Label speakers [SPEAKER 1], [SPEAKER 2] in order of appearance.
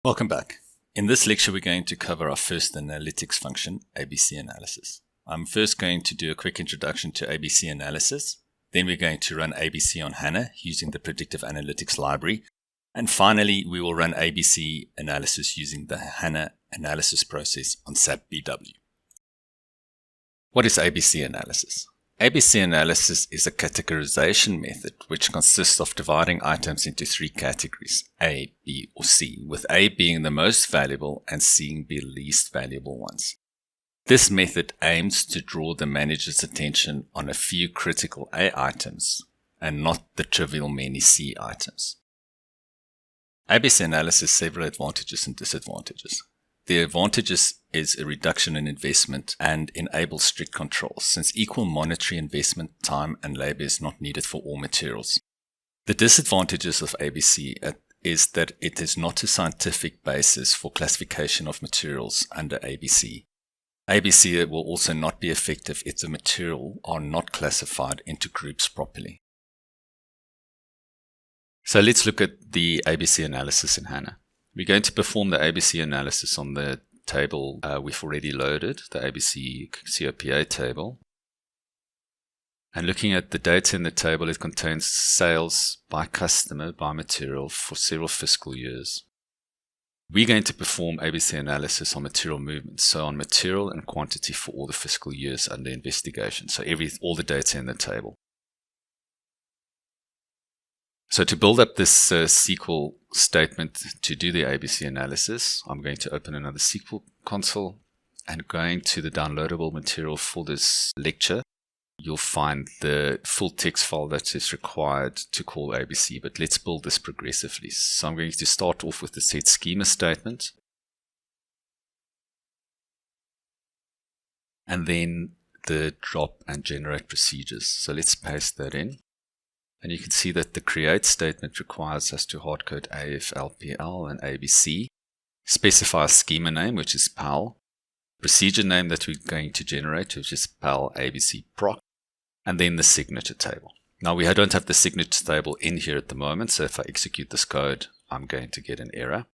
[SPEAKER 1] Welcome back. In this lecture, we're going to cover our first analytics function, ABC analysis. I'm first going to do a quick introduction to ABC analysis. Then we're going to run ABC on HANA using the predictive analytics library. And finally, we will run ABC analysis using the HANA analysis process on SAP BW. What is ABC analysis? ABC analysis is a categorization method which consists of dividing items into three categories, A, B, or C, with A being the most valuable and C being the least valuable ones. This method aims to draw the manager's attention on a few critical A items and not the trivial many C items. ABC analysis has several advantages and disadvantages. The advantages is a reduction in investment and enables strict controls, since equal monetary investment, time and labor is not needed for all materials. The disadvantages of ABC is that it is not a scientific basis for classification of materials under ABC. ABC will also not be effective if the material are not classified into groups properly.
[SPEAKER 2] So let's look at the ABC analysis in HANA. We're going to perform the ABC analysis on the table we've already loaded, the ABC COPA table. And looking at the data in the table, it contains sales by customer, by material for several fiscal years. We're going to perform ABC analysis on material movements, so on material and quantity for all the fiscal years under investigation, so all the data in the table. So to build up this SQL statement to do the ABC analysis, I'm going to open another SQL console and going to the downloadable material for this lecture. You'll find the full text file that is required to call ABC, but let's build this progressively. So I'm going to start off with the set schema statement and then the drop and generate procedures. So let's paste that in. And you can see that the create statement requires us to hardcode AFLPL and ABC, specify a schema name, which is PAL, procedure name that we're going to generate, which is PAL ABC proc, and then the signature table. Now we don't have the signature table in here at the moment, so if I execute this code, I'm going to get an error.